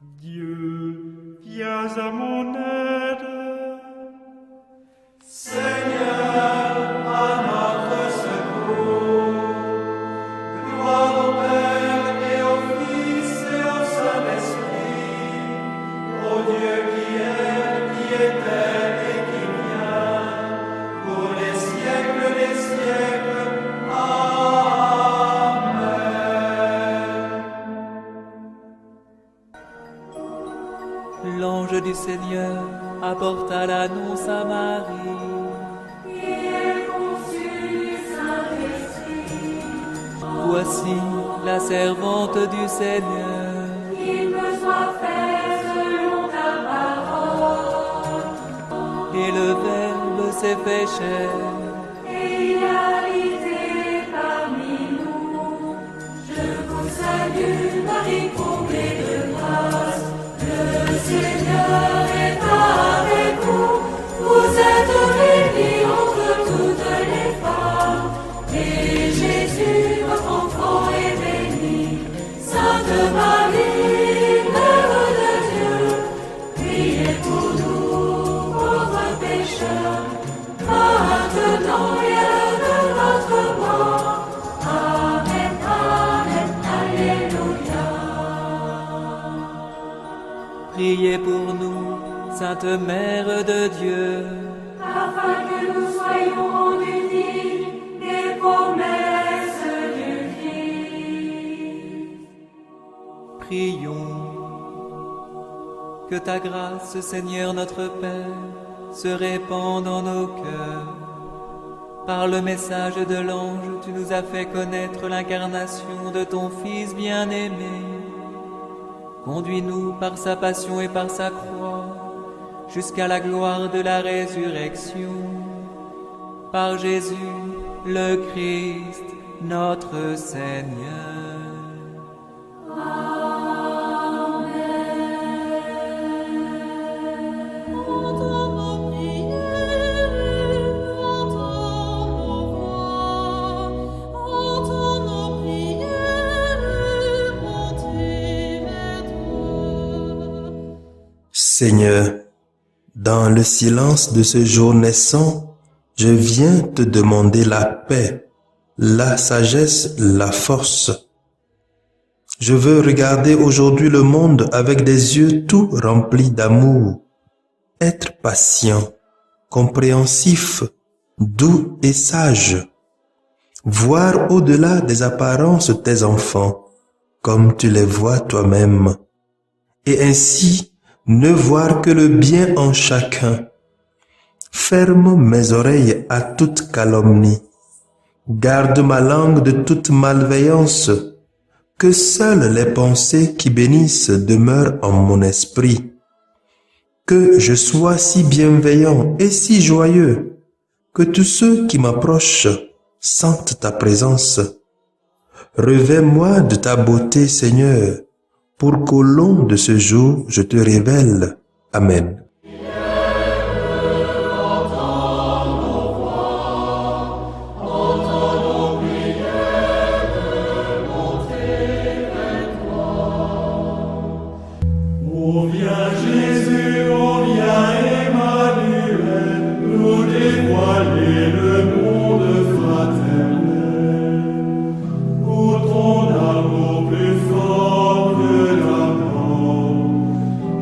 Dieu, viens à mon aide. Seigneur, à notre secours. Gloire au Père et au Fils et au Saint-Esprit, au Dieu qui est, qui était et qui vient, pour les siècles des siècles. Amen. L'ange du Seigneur apporta l'annonce à Marie. Voici la servante du Seigneur. Qu'il me soit fait selon ta parole. Et le Verbe s'est fait chair. Et il a habité parmi nous. Je vous salue, Marie, comblée de grâce. Le Seigneur est avec vous. Vous êtes bénie entre toutes les femmes. Et Jésus, votre enfant, est béni. Sainte Marie, Mère de Dieu, priez pour nous, pauvres pécheurs, maintenant et à l'heure de notre mort. Amen, Amen, Alléluia. Priez pour nous, Sainte Mère de Dieu. Afin que nous soyons rendus dignes des promesses du Christ. Prions. Que ta grâce, Seigneur notre Père, se répande en nos cœurs. Par le message de l'ange, tu nous as fait connaître l'incarnation de ton Fils bien-aimé. Conduis-nous par sa passion et par sa croix, jusqu'à la gloire de la résurrection. Par Jésus, le Christ, notre Seigneur. Seigneur, dans le silence de ce jour naissant, je viens te demander la paix, la sagesse, la force. Je veux regarder aujourd'hui le monde avec des yeux tout remplis d'amour, être patient, compréhensif, doux et sage, voir au-delà des apparences tes enfants, comme tu les vois toi-même, et ainsi ne voir que le bien en chacun. Ferme mes oreilles à toute calomnie. Garde ma langue de toute malveillance. Que seules les pensées qui bénissent demeurent en mon esprit. Que je sois si bienveillant et si joyeux, que tous ceux qui m'approchent sentent ta présence. Revêts-moi de ta beauté, Seigneur, pour qu'au long de ce jour, je te révèle. Amen. Ô viens Jésus, ô viens Emmanuel, nous dévoiler le monde fraternel. Pour ton amour plus fort que la mort,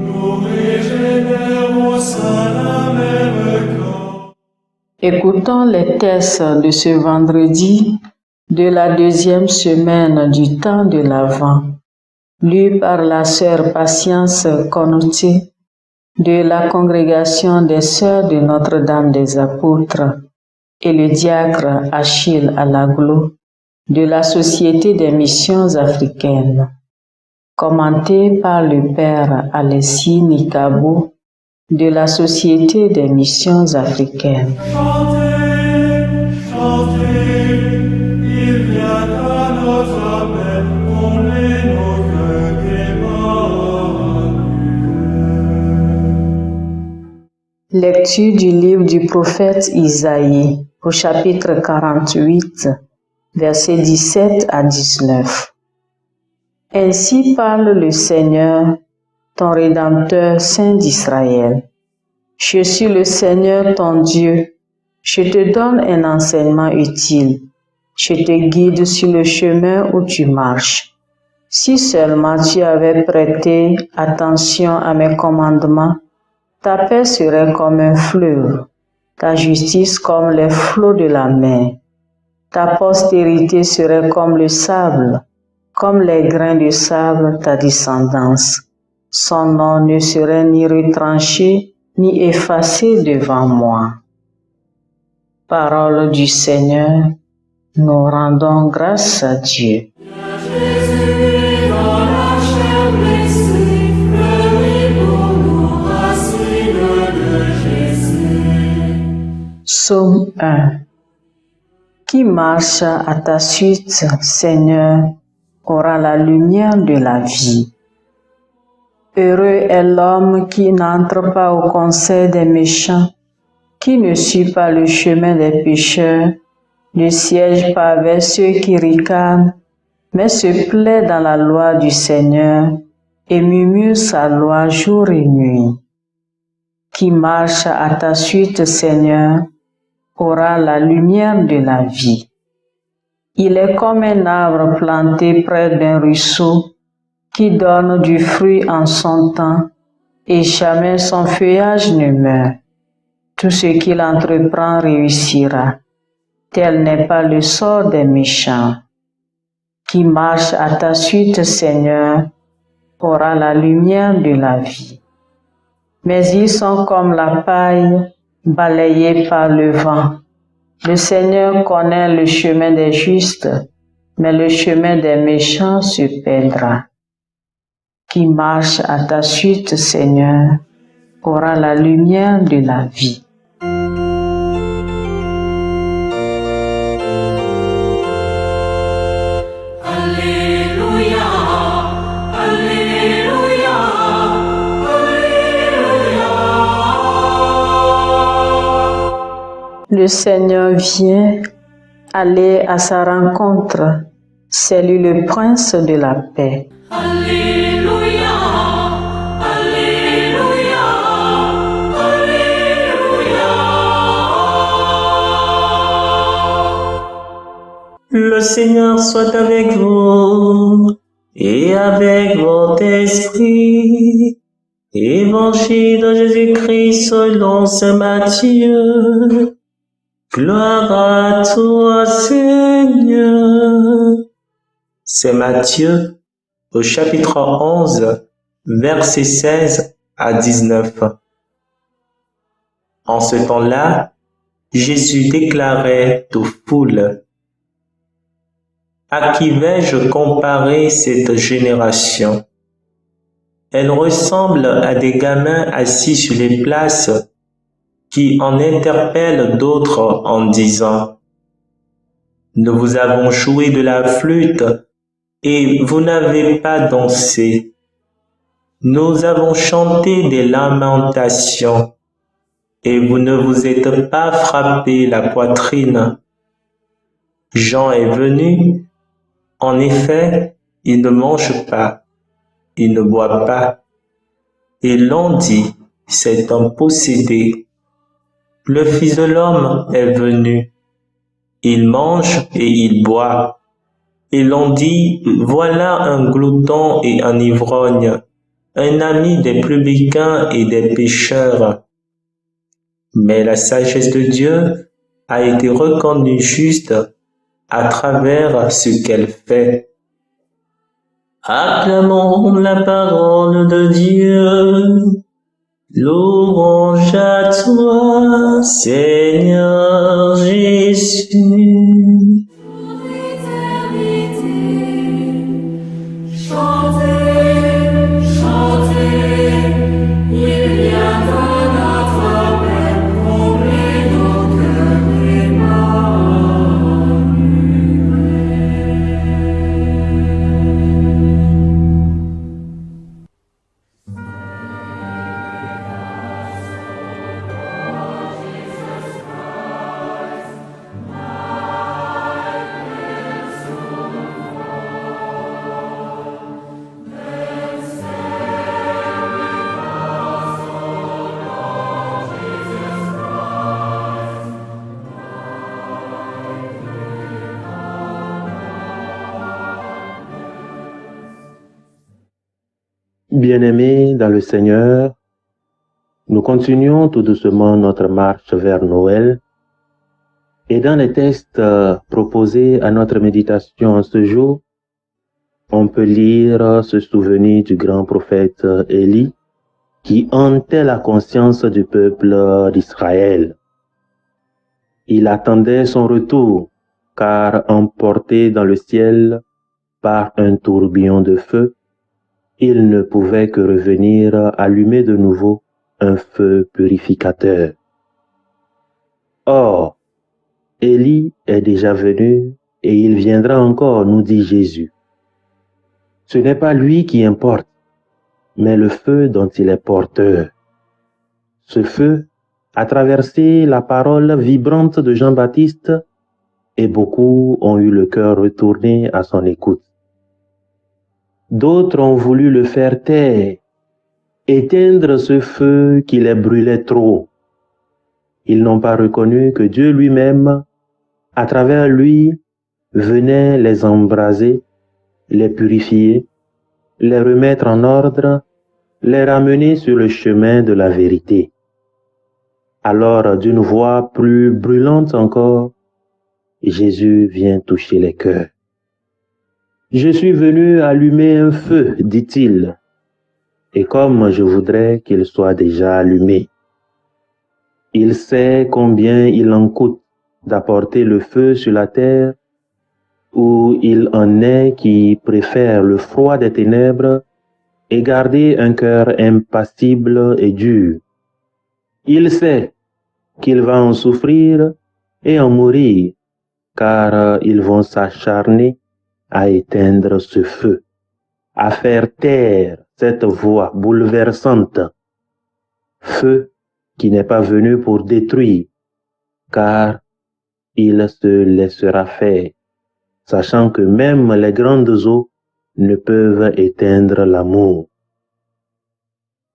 nous régénère au sein d'un même corps. Écoutons les textes de ce vendredi de la deuxième semaine du temps de l'Avent, lu par la sœur Patience Konuti de la congrégation des sœurs de Notre-Dame des Apôtres et le diacre Achille Alaglo de la Société des missions africaines, commenté par le père Alessi Nikabo de la Société des missions africaines. Chantez, chantez, il vient à notre appel, combler nos cœurs Emmanuel. Lecture du livre du prophète Isaïe au chapitre 48, versets 17 à 19. Ainsi parle le Seigneur, ton Rédempteur saint d'Israël. Je suis le Seigneur ton Dieu. Je te donne un enseignement utile. Je te guide sur le chemin où tu marches. Si seulement tu avais prêté attention à mes commandements, ta paix serait comme un fleuve, ta justice comme les flots de la mer. Ta postérité serait comme le sable, comme les grains de sable ta descendance. Son nom ne serait ni retranché, ni effacé devant moi. Parole du Seigneur, nous rendons grâce à Dieu. Psaume 1. Qui marche à ta suite, Seigneur, aura la lumière de la vie. Heureux est l'homme qui n'entre pas au conseil des méchants, qui ne suit pas le chemin des pécheurs, ne siège pas avec ceux qui ricanent, mais se plaît dans la loi du Seigneur et murmure sa loi jour et nuit. Qui marche à ta suite, Seigneur, aura la lumière de la vie. Il est comme un arbre planté près d'un ruisseau qui donne du fruit en son temps et jamais son feuillage ne meurt. Tout ce qu'il entreprend réussira. Tel n'est pas le sort des méchants. Qui marche à ta suite, Seigneur, aura la lumière de la vie. Mais ils sont comme la paille balayée par le vent. Le Seigneur connaît le chemin des justes, mais le chemin des méchants se perdra. Qui marche à ta suite, Seigneur, aura la lumière de la vie. Alléluia, Alléluia, Alléluia. Le Seigneur vient, aller à sa rencontre. C'est lui le prince de la paix. Alléluia, Alléluia, Alléluia. Le Seigneur soit avec vous et avec votre esprit. Évangile de Jésus-Christ selon saint Matthieu. Gloire à toi, Seigneur. C'est Matthieu au chapitre 11, versets 16 à 19. En ce temps-là, Jésus déclarait aux foules: à qui vais-je comparer cette génération? Elle ressemble à des gamins assis sur les places qui en interpellent d'autres en disant: nous vous avons joué de la flûte et vous n'avez pas dansé. Nous avons chanté des lamentations et vous ne vous êtes pas frappé la poitrine. Jean est venu. En effet, il ne mange pas, il ne boit pas. Et l'on dit, c'est un possédé. Le Fils de l'homme est venu. Il mange et il boit. Et l'on dit, voilà un glouton et un ivrogne, un ami des publicains et des pécheurs. Mais la sagesse de Dieu a été reconnue juste à travers ce qu'elle fait. Acclamons la parole de Dieu. Louange à toi, Seigneur Jésus. Pour l'éternité, chantez, chantez, il viendra notre appel, combler nos cœurs Emmanuel. Bien-aimés dans le Seigneur, nous continuons tout doucement notre marche vers Noël. Et dans les textes proposés à notre méditation en ce jour, on peut lire ce souvenir du grand prophète Élie qui hantait la conscience du peuple d'Israël. Il attendait son retour, car emporté dans le ciel par un tourbillon de feu, il ne pouvait que revenir allumer de nouveau un feu purificateur. Or, Élie est déjà venu et il viendra encore, nous dit Jésus. Ce n'est pas lui qui importe, mais le feu dont il est porteur. Ce feu a traversé la parole vibrante de Jean-Baptiste et beaucoup ont eu le cœur retourné à son écoute. D'autres ont voulu le faire taire, éteindre ce feu qui les brûlait trop. Ils n'ont pas reconnu que Dieu lui-même, à travers lui, venait les embraser, les purifier, les remettre en ordre, les ramener sur le chemin de la vérité. Alors, d'une voix plus brûlante encore, Jésus vient toucher les cœurs. Je suis venu allumer un feu, dit-il, et comme je voudrais qu'il soit déjà allumé. Il sait combien il en coûte d'apporter le feu sur la terre, où il en est qui préfèrent le froid des ténèbres et garder un cœur impassible et dur. Il sait qu'il va en souffrir et en mourir, car ils vont s'acharner à éteindre ce feu, à faire taire cette voix bouleversante. Feu qui n'est pas venu pour détruire, car il se laissera faire, sachant que même les grandes eaux ne peuvent éteindre l'amour.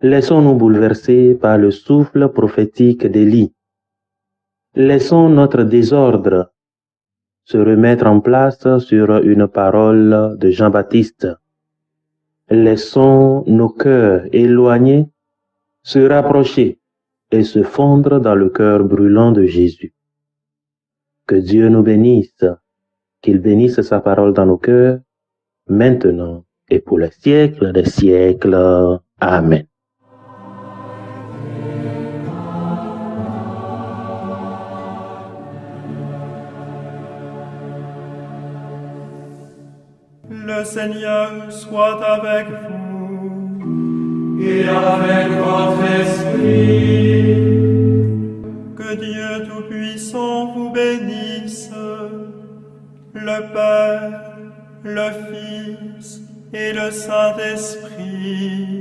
Laissons-nous bouleverser par le souffle prophétique d'Élie. Laissons notre désordre se remettre en place sur une parole de Jean-Baptiste. Laissons nos cœurs éloignés se rapprocher et se fondre dans le cœur brûlant de Jésus. Que Dieu nous bénisse, qu'il bénisse sa parole dans nos cœurs, maintenant et pour les siècles des siècles. Amen. Le Seigneur soit avec vous. Et avec votre esprit. Que Dieu Tout-Puissant vous bénisse, le Père, le Fils et le Saint-Esprit.